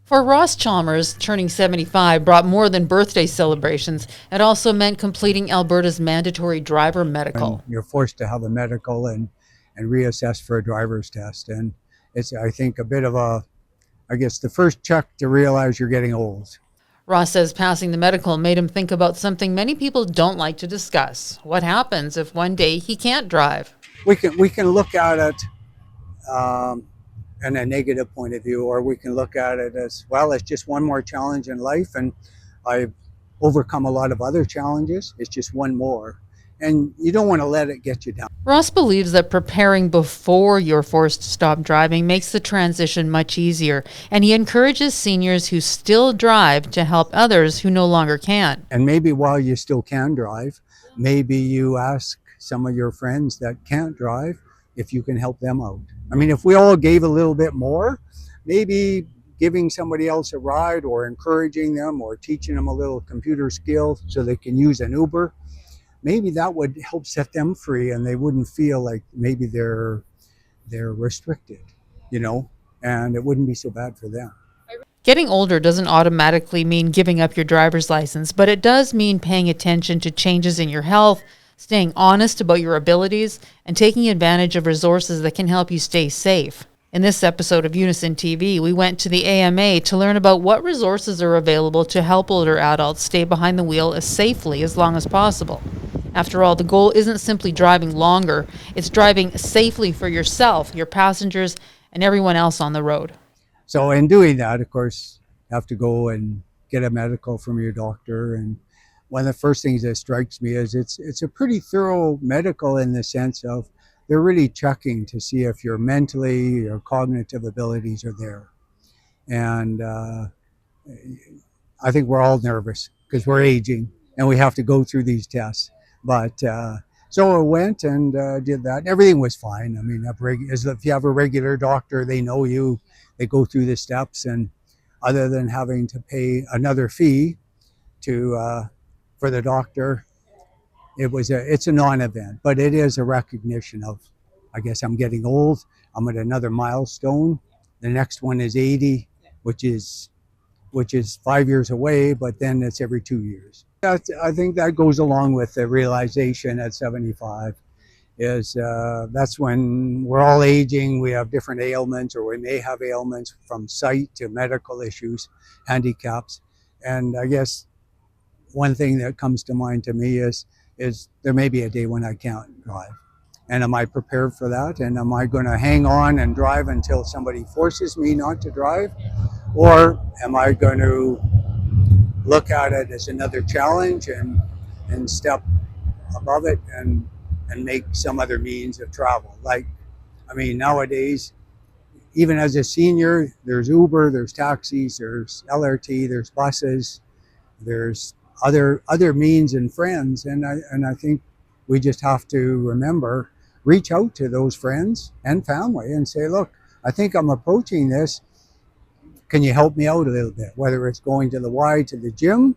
For Ross Chalmers, turning 75 brought more than birthday celebrations. It also meant completing Alberta's mandatory driver And medical. you're forced to have a medical and reassess for a driver's test. And it's, I think, a bit of a, I guess, the first check to realize you're getting old. Ross says passing the medical made him think about something many people don't like to discuss. What happens if one day he can't drive? We can look at it um, in a negative point of view, or we can look at it as, well, it's just one more challenge in life, and I've overcome a lot of other challenges. It's just one more, and you don't want to let it get you down. Ross believes that preparing before you're forced to stop driving makes the transition much easier, and he encourages seniors who still drive to help others who no longer can. And maybe while you still can drive, maybe you ask some of your friends that can't drive if you can help them out. I mean, if we all gave a little bit more, maybe giving somebody else a ride or encouraging them or teaching them a little computer skill so they can use an Uber, maybe that would help set them free and they wouldn't feel like maybe they're restricted, you know, and it wouldn't be so bad for them. Getting older doesn't automatically mean giving up your driver's license, but it does mean paying attention to changes in your health, staying honest about your abilities, and taking advantage of resources that can help you stay safe. In this episode of Unison TV, we went to the AMA to learn about what resources are available to help older adults stay behind the wheel as safely as long as possible. After all, the goal isn't simply driving longer, it's driving safely for yourself, your passengers, and everyone else on the road. So in doing that, of course, you have to go and get a medical from your doctor. And one of the first things that strikes me is it's a pretty thorough medical in the sense of they're really checking to see if your mentally, your cognitive abilities are there. And I think we're all nervous because we're aging and we have to go through these tests. But so I went and did that. And everything was fine. I mean, if you have a regular doctor, they know you, they go through the steps. And other than having to pay another fee to for the doctor, it's a non-event, but it is a recognition of, I guess I'm getting old. I'm at another milestone. The next one is 80, which is 5 years away, but then it's every 2 years. I think that goes along with the realization at 75 is that's when we're all aging. We have different ailments, or we may have ailments from sight to medical issues, handicaps. And I guess one thing that comes to mind to me is there may be a day when I can't drive. And am I prepared for that? And am I going to hang on and drive until somebody forces me not to drive? Or am I going to look at it as another challenge and step above it and make some other means of travel? Like, I mean, nowadays, even as a senior, there's Uber, there's taxis, there's LRT, there's buses, there's other means and friends. And I think we just have to remember, reach out to those friends and family and say, look, I think I'm approaching this. Can you help me out a little bit? Whether it's going to the Y to the gym,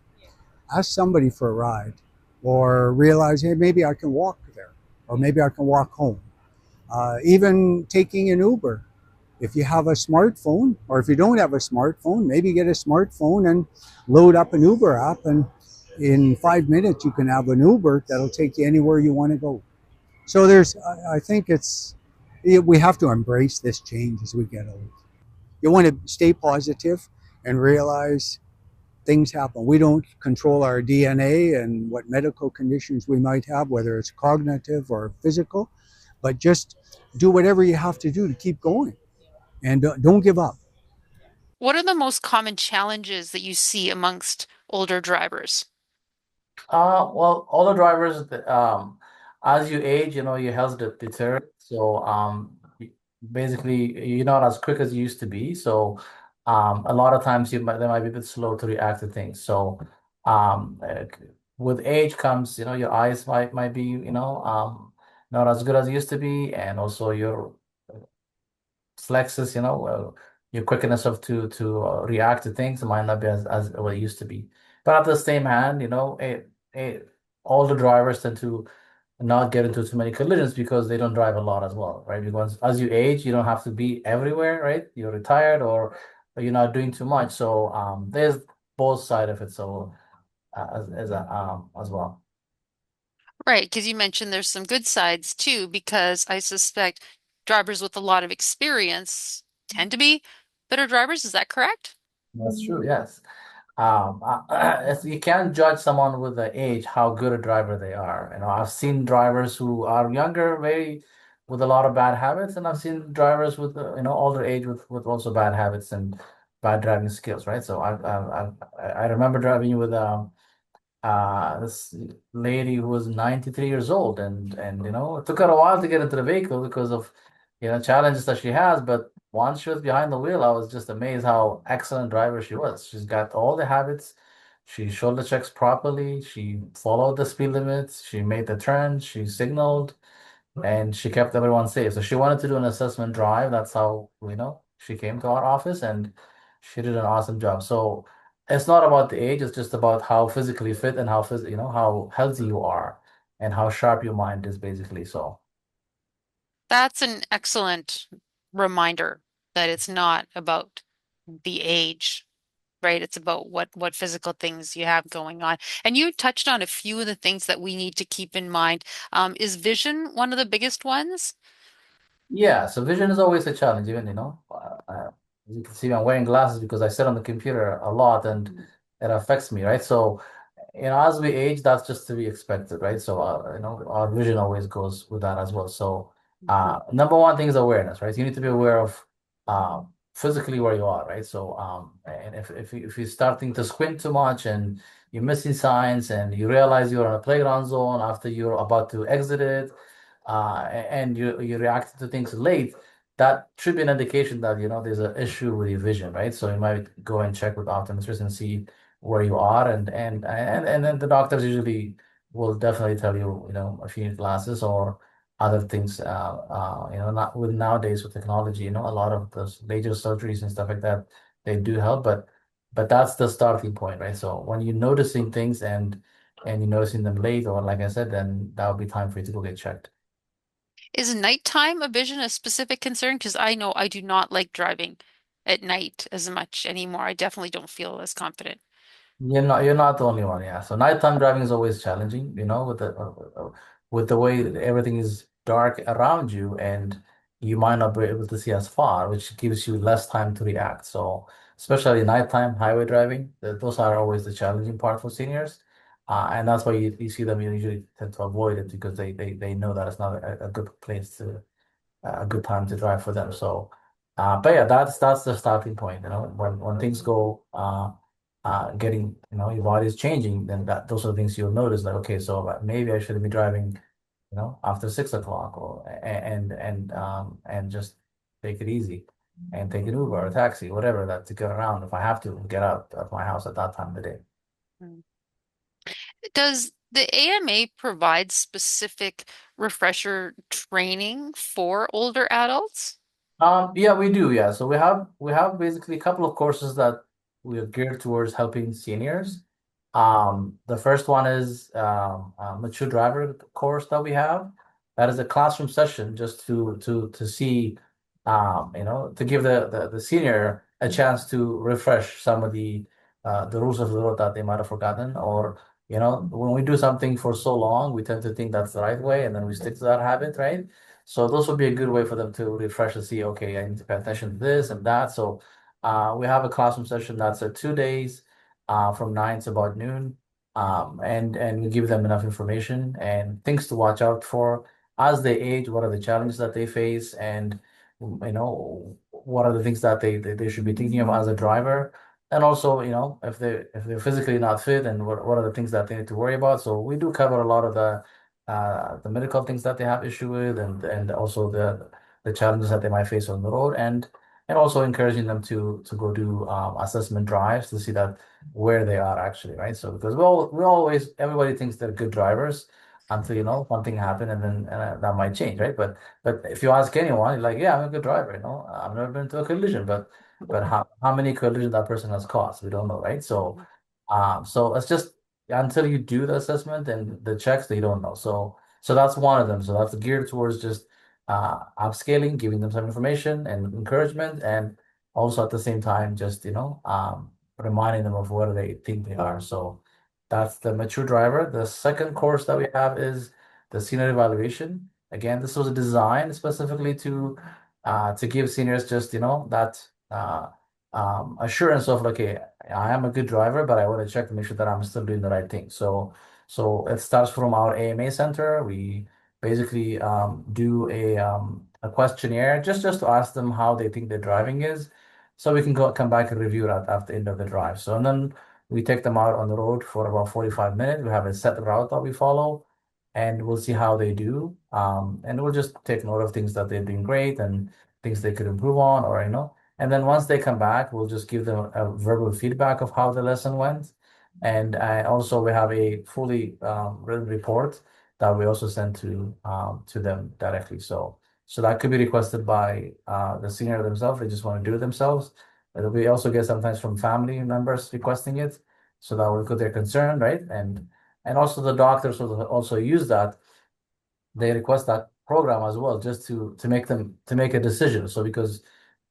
ask somebody for a ride, or realize, hey, maybe I can walk there, or maybe I can walk home. Even taking an Uber. If you have a smartphone, or if you don't have a smartphone, maybe get a smartphone and load up an Uber app, and in 5 minutes you can have an Uber that'll take you anywhere you want to go. So I think we have to embrace this change as we get old. You want to stay positive and realize things happen. We don't control our DNA and what medical conditions we might have, whether it's cognitive or physical, but just do whatever you have to do to keep going, and don't give up. What are the most common challenges that you see amongst older drivers? Well, all the drivers, as you age, your health deteriorates. So, basically, you're not as quick as you used to be. So, a lot of times they might be a bit slow to react to things. So, with age comes, your eyes might be, not as good as it used to be, and also your flexes, your quickness of to react to things might not be as what it used to be. But at the same hand, all the drivers tend to not get into too many collisions because they don't drive a lot as well, right? Because as you age, you don't have to be everywhere, right? You're retired, or you're not doing too much. So there's both side of it. So as well. Right, because you mentioned there's some good sides too, because I suspect drivers with a lot of experience tend to be better drivers. Is that correct? That's true. Yes. You can't judge someone with the age how good a driver they are. I've seen drivers who are younger, very with a lot of bad habits, and I've seen drivers with older age with also bad habits and bad driving skills. Right. So I remember driving with this lady who was 93 years old, and it took her a while to get into the vehicle because of challenges that she has, but once she was behind the wheel, I was just amazed how excellent driver she was. She's got all the habits. She shoulder checks properly, she followed the speed limits, she made the turns, she signaled, and she kept everyone safe. So she wanted to do an assessment drive. That's how she came to our office, and she did an awesome job. So it's not about the age; it's just about how physically fit and how healthy you are, and how sharp your mind is, basically. So That's an excellent reminder that it's not about the age, right? It's about what physical things you have going on. And you touched on a few of the things that we need to keep in mind. Is vision one of the biggest ones? yeah, so vision is always a challenge. Even as you can see, I'm wearing glasses because I sit on the computer a lot, and it affects me, right? So as we age, that's just to be expected, right? So, our vision always goes with that as well. So, number one thing is awareness, right? You need to be aware of physically where you are, right? So, and if you're starting to squint too much and you're missing signs and you realize you're in a playground zone after you're about to exit it, and you react to things late, that should be an indication that there's an issue with your vision, right? So you might go and check with optometrists and see where you are, and then the doctors usually will definitely tell you if you need glasses or other things. Not with nowadays with technology, a lot of those laser surgeries and stuff like that, they do help, but that's the starting point, right? So when you're noticing things and you're noticing them late, or like I said, then that would be time for you to go get checked. Is nighttime a vision a specific concern? Because I know I do not like driving at night as much anymore. I definitely don't feel as confident. You're not the only one, yeah. So nighttime driving is always challenging, with the way that everything is dark around you, and you might not be able to see as far, which gives you less time to react. So especially nighttime highway driving, those are always the challenging part for seniors. And that's why you see them, you usually tend to avoid it because they know that it's not a good place to a good time to drive for them. So, but yeah, that's the starting point. When things go getting your body is changing, then those are the things you'll notice. Like, okay, so maybe I shouldn't be driving, after 6 o'clock, or and just take it easy and take an Uber or a taxi, whatever that to get around if I have to get out of my house at that time of the day. Mm. Does the AMA provide specific refresher training for older adults? Yeah, we do. Yeah, so we have basically a couple of courses that we are geared towards helping seniors. The first one is a mature driver course that we have. That is a classroom session just to see, to give the senior a chance to refresh some of the rules of the road that they might have forgotten, or when we do something for so long, we tend to think that's the right way, and then we stick to that habit, right? So those would be a good way for them to refresh and see, okay, I need to pay attention to this and that. So we have a classroom session that's 2 days from 9 to about noon. And we give them enough information and things to watch out for as they age, what are the challenges that they face, and what are the things that they should be thinking of as a driver. And also, if they're physically not fit, and what are the things that they need to worry about. So we do cover a lot of the medical things that they have issue with, and also the challenges that they might face on the road, and also encouraging them to go do assessment drives to see that where they are actually, right? So because we always everybody thinks they're good drivers until something happened, and then that might change, right? But if you ask anyone, you're like, yeah, I'm a good driver, I've never been to a collision, but how many collisions that person has caused, we don't know, right? So it's just until you do the assessment and the checks, they don't know. So that's one of them. So that's geared towards just upscaling, giving them some information and encouragement, and also at the same time, just reminding them of where they think they are. So that's the mature driver. The second course that we have is the senior evaluation. Again, this was designed specifically to give seniors just that assurance of like, okay, I am a good driver, but I want to check to make sure that I'm still doing the right thing. So it starts from our AMA center. We basically do a questionnaire just to ask them how they think their driving is, so we can come back and review that after the end of the drive. So and then we take them out on the road for about 45 minutes. We have a set route that we follow, and we'll see how they do. And we'll just take note of things that they're doing great and things they could improve on, or And then once they come back, we'll just give them a verbal feedback of how the lesson went. And also we have a fully written report that we also send to them directly. So that could be requested by the senior themselves. They just want to do it themselves. And we also get sometimes from family members requesting it, so that we put their concern, right? And also the doctors will also use that. They request that program as well, just to make a decision. So because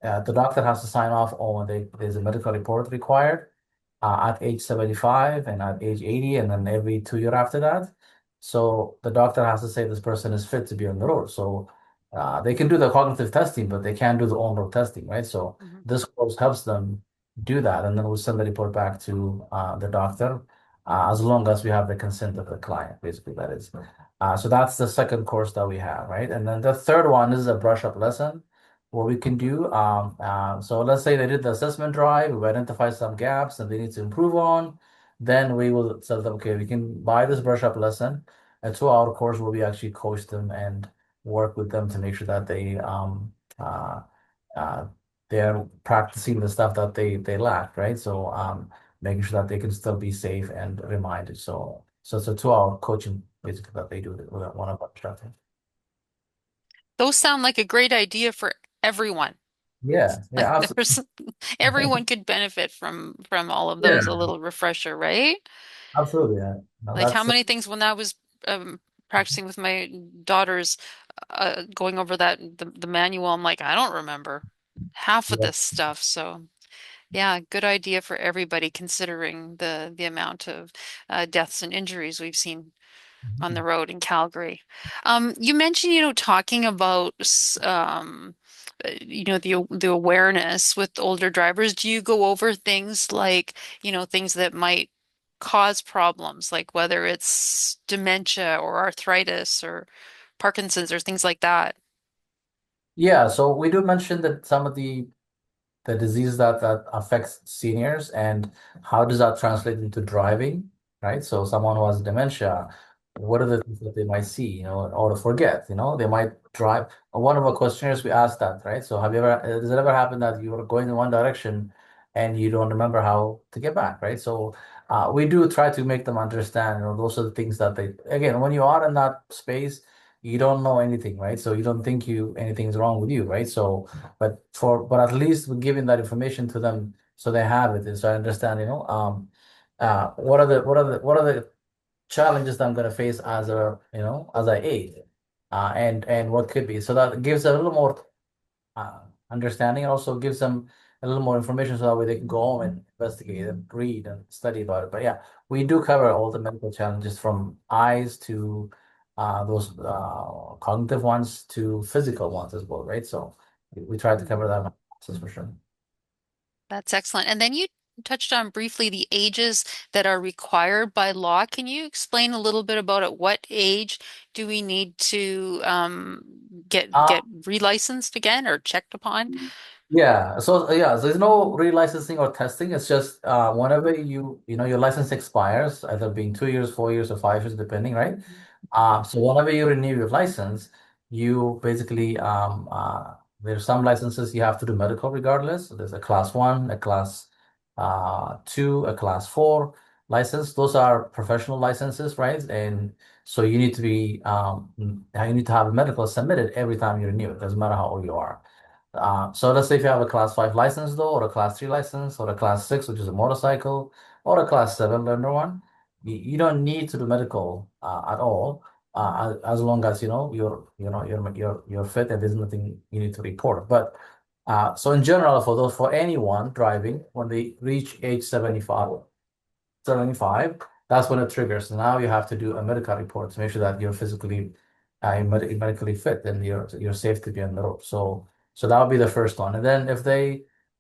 the doctor has to sign off on when there's a medical report required at age 75 and at age 80, and then every 2 years after that. So the doctor has to say this person is fit to be on the road. So they can do the cognitive testing, but they can't do the on-road testing, right? So Mhm. this course helps them do that, and then we'll send the report back to the doctor as long as we have the consent of the client, basically, that is. So that's the second course that we have, right? And then the third one is a brush up lesson. What we can do, so let's say they did the assessment drive, we identify some gaps and they need to improve on, then we will tell them, okay, we can buy this brush up lesson. A 2 hour course where we actually coach them and work with them to make sure that uh, they're practicing the stuff that they lack, right? So making sure that they can still be safe and reminded. So it's a 2 hour coaching basically that they do with one of our instructors. Those sound like a great idea for everyone. Yeah, Like yeah, absolutely. there's everyone could benefit from all of those, a Yeah, little refresher, right? absolutely. Yeah. No, Like how that's many things when I was practicing with my daughters, going over the manual, I'm like, I don't remember half of yeah. this stuff. So yeah, good idea for everybody considering the amount of deaths and injuries we've seen on the Mhm. road in Calgary. You mentioned, talking about the awareness with older drivers. Do you go over things like, things that might cause problems, like whether it's dementia or arthritis or Parkinson's or things like that? Yeah, so we do mention that some of the disease that affects seniors, and how does that translate into driving, right? So someone who has dementia, what are the things that they might see, or to forget, they might drive. One of our questionnaires, we asked that, right? So does it ever happen that you are going in one direction and you don't remember how to get back, right? So we do try to make them understand, those are the things that again, when you are in that space, you don't know anything, right? So you don't think anything's wrong with you, right? So but at least we're giving that information to them so they have it, and so I understand, what are the challenges that I'm going to face as I age, and what could be. So that gives a little more understanding, and also gives them a little more information, so that way they can go home and investigate and read and study about it. But yeah, we do cover all the medical challenges, from eyes to those cognitive ones to physical ones as well, right? So we try to cover that for sure. That's excellent. And then you touched on briefly the ages that are required by law. Can you explain a little bit about at what age do we need to get relicensed again or checked upon? Yeah, so there's no relicensing or testing. It's just whenever your license expires, either being 2 years, 4 years, or 5 years, depending, right? So whenever you renew your license, you basically there's some licenses you have to do medical regardless. So there's a class one, a class two, a class four license. Those are professional licenses, right? And so you need to have medical submitted every time you renew it. Doesn't matter how old you are. So let's say if you have a class 5 license though, or a class 3 license, or a class 6, which is a motorcycle, or a class 7 learner one, you don't need to do medical at all, as long as you're fit and there's nothing you need to report. But So in general, for anyone driving, when they reach age 75, that's when it triggers. So now you have to do a medical report to make sure that you're physically, medically fit and you're safe to be on the road. So that would be the first one. And then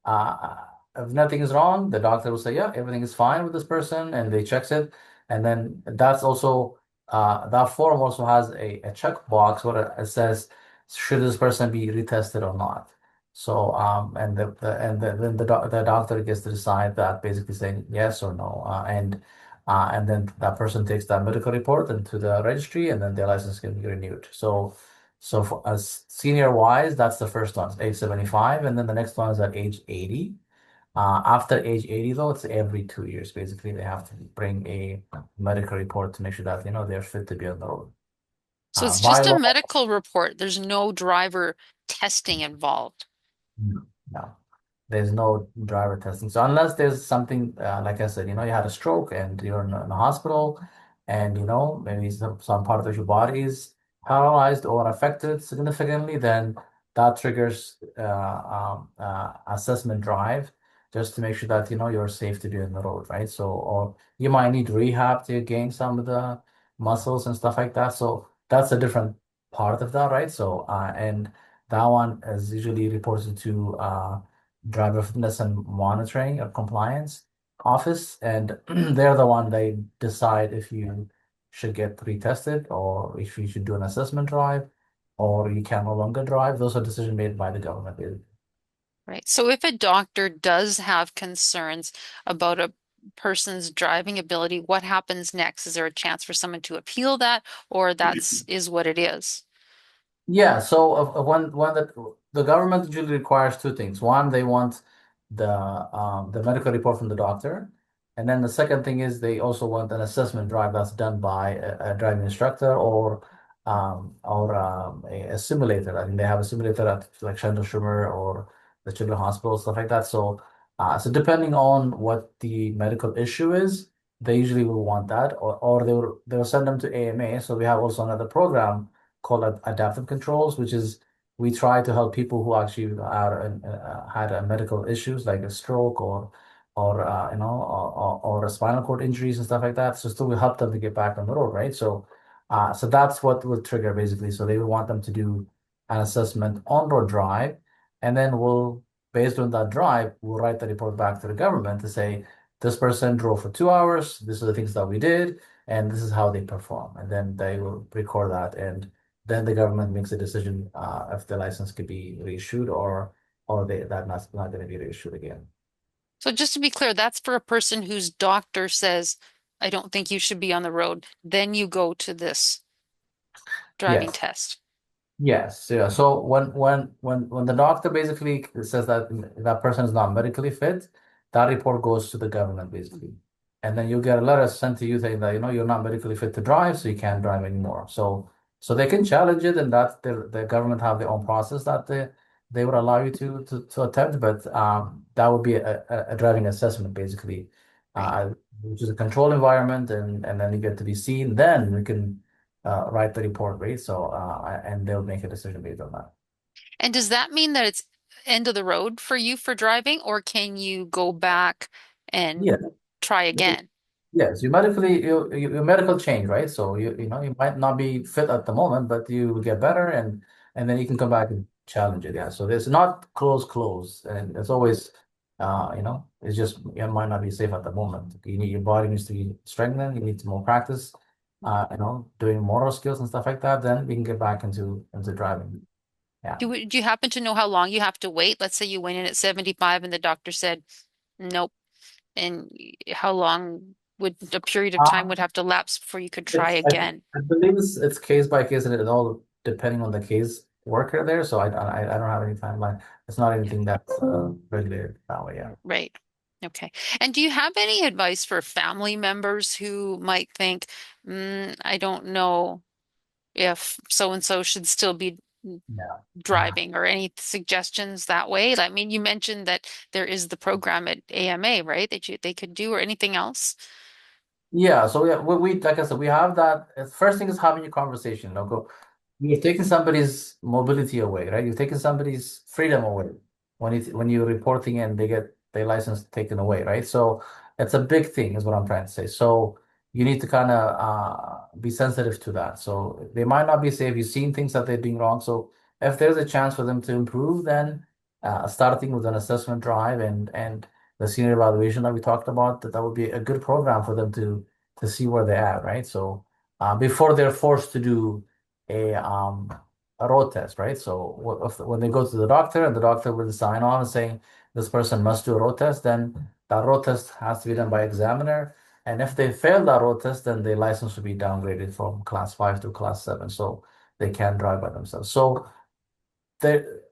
uh, if nothing is wrong, the doctor will say, yeah, everything is fine with this person, and they checks it. And then that's also that form also has a check box where it says, should this person be retested or not? So and then the doctor gets to decide that, basically saying yes or no, and then that person takes that medical report into the registry, and then their license can be renewed. So for as senior wise, that's the first one, age 75, and then the next one is at age 80. After age 80, though, it's every 2 years. Basically, they have to bring a medical report to make sure that they're fit to be on the road. So it's By just a law, medical report. There's no driver testing involved. no. There's no driver testing. So unless there's something, like I said, you had a stroke and you're in a hospital, and maybe some part of your body is paralyzed or affected significantly, then that triggers assessment drive, just to make sure that you're safe to be on the road, right? So, or you might need rehab to gain some of the muscles and stuff like that. So that's a different part of that, right? So and that one is usually reported to driver fitness and monitoring or compliance office, and they're the one they decide if you should get retested, or if you should do an assessment drive, or you can no longer drive. Those are decisions made by the government. Right. So if a doctor does have concerns about a person's driving ability, what happens next? Is there a chance for someone to appeal that, or that's is what it is? Yeah, so one that the government usually requires two things. One, they want the medical report from the doctor, and then the second thing is they also want an assessment drive that's done by a driving instructor, or a simulator. I mean, they have a simulator at like Schumer or the Children's Hospital, stuff like that. So depending on what the medical issue is, they usually will want that, or they'll send them to AMA. So we have also another program called adaptive controls, which is we try to help people who actually had medical issues like a stroke, or a spinal cord injuries and stuff like that. So still we help them to get back on the road, right? So that's what will trigger, basically. So they will want them to do an assessment on road drive, and then based on that drive, we'll write the report back to the government to say this person drove for 2 hours. These are the things that we did, and this is how they perform. And then they will record that, and then the government makes a decision if the license could be reissued, or that not going to be reissued again. So just to be clear, that's for a person whose doctor says, I don't think you should be on the road. Then you go to this driving Yes. test. Yes, yeah. So when the doctor basically says that that person is not medically fit, that report goes to the government, basically, and then you get a letter sent to you saying that you're not medically fit to drive, so you can't drive anymore. So they can challenge it, and that the government have their own process that they would allow you to attempt, but that would be a driving assessment, basically, Right. which is a control environment, and then you get to be seen. Then we can write the report, right? And they'll make a decision based on that. And does that mean that it's end of the road for you for driving, or can you go back and Yeah. try again? Yes, your medical change, right? So you might not be fit at the moment, but you will get better, and then you can come back and challenge it. Yeah. So there's not close, and it's always it's just it might not be safe at the moment. Your body needs to be strengthened. You need to more practice, doing motor skills and stuff like that. Then we can get back into driving. Yeah. Do you happen to know how long you have to wait? Let's say you went in at 75 and the doctor said, nope. And how long would a period of time would have to lapse before you could try It's again? I believe it's case by case, and it all depending on the case worker there. So I don't have any timeline. It's not Yeah, anything that's regulated that way. Yeah. right. Okay. And do you have any advice for family members who might think, I don't know if so and so should still be Yeah. driving, or any suggestions that way? I mean, you mentioned that there is the program at AMA, right? That they could do, or anything else? Yeah. So yeah, we like I said, we have that. First thing is having a conversation. You're taking somebody's mobility away, right? You're taking somebody's freedom away. when you're reporting in, they get their license taken away, right? So it's a big thing, is what I'm trying to say. So you need to kind of be sensitive to that. So they might not be safe. You've seen things that they're doing wrong. So if there's a chance for them to improve, then starting with an assessment drive and the senior evaluation that we talked about, that would be a good program for them to see where they're at, right? So before they're forced to do a um, a road test, right? So when they go to the doctor and the doctor will sign on saying this person must do a road test, then that road test has to be done by examiner. And if they fail that road test, then their license will be downgraded from class 5 to class 7. So they can drive by themselves. So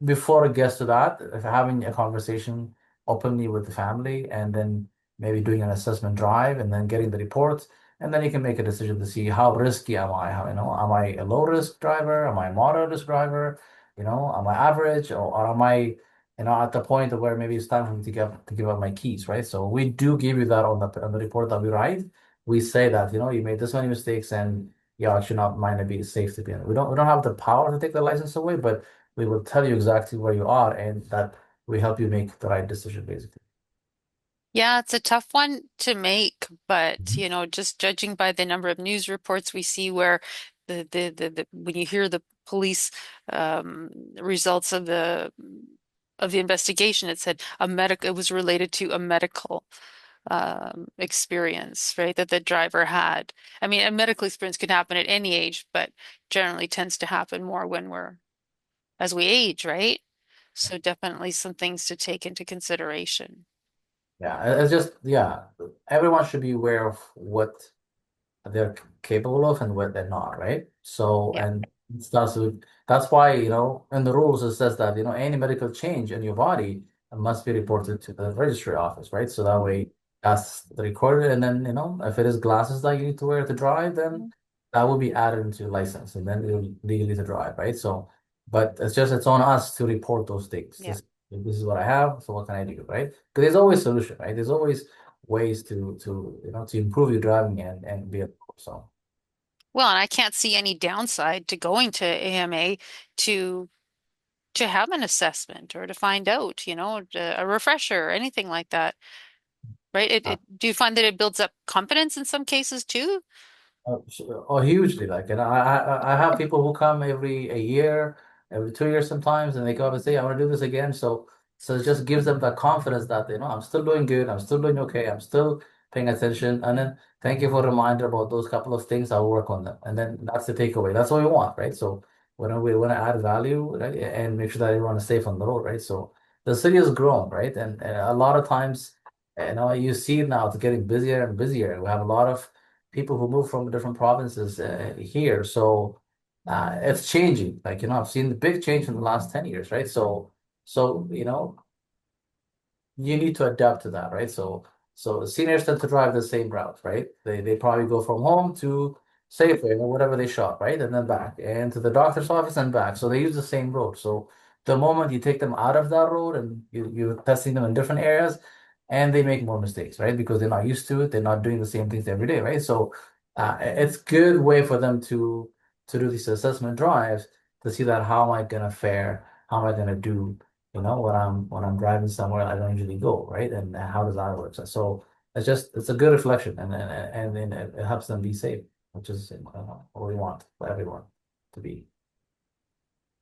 before it gets to that, if having a conversation openly with the family and then maybe doing an assessment drive and then getting the reports, and then you can make a decision to see how risky am I? Am I a low risk driver? Am I a moderate risk driver? Am I average, or am I, at the point of where maybe it's time for me to give up my keys, right? So we do give you that on the report that we write. We say that, you made this many mistakes and you actually not might not be safe to be in. We don't have the power to take the license away, but we will tell you exactly where you are and that we help you make the right decision, basically. Yeah, it's a tough one to make, but Mhm. just judging by the number of news reports we see where when you hear the police results of the investigation, it said it was related to a medical experience, right, that the driver had. I mean, a medical experience can happen at any age, but generally tends to happen more as we age, right? So definitely some things to take into consideration. Yeah, it's just, yeah, everyone should be aware of what they're capable of and what they're not, right? So, Yeah. and it starts with, that's why, in the rules it says that, any medical change in your body must be reported to the registry office, right? So that way that's recorded. And then, if it is glasses that you need to wear to drive, then that will be added into your license and then you're legally to drive, right? So, but it's on us to report those things. Yeah. This is what I have, so what can I do, right? Because there's always solution, right? There's always ways to improve your driving and be a so. Well, and I can't see any downside to going to AMA to to have an assessment or to find out, a refresher or anything like that, right? Do you find that it builds up confidence in some cases too? Oh, hugely. Like, and I have people who come every a year, every 2 years sometimes, and they come and say, I want to do this again. So it just gives them that confidence that, I'm still doing good, I'm still doing okay, I'm still paying attention. And then thank you for a reminder about those couple of things, I'll work on them. And then that's the takeaway. That's what we want, right? So when we want to add value, right, and make sure that everyone is safe on the road, right? So the city has grown, right? And a lot of times, you see it now, it's getting busier and busier. We have a lot of people who move from different provinces here. So it's changing. Like, I've seen the big change in the last 10 years, right? So, you need to adapt to that, right? So seniors tend to drive the same route, right? They probably go from home to Safeway or whatever they shop, right? And then back and to the doctor's office and back. So they use the same road. So the moment you take them out of that road and you're testing them in different areas, and they make more mistakes, right? Because they're not used to it, they're not doing the same things every day, right? So it's good way for them to do these assessment drives to see that how am I gonna fare, how am I gonna do when I'm driving somewhere I don't usually go, right? And how does that work? So it's a good reflection, and then it helps them be safe, which is what we want for everyone to be.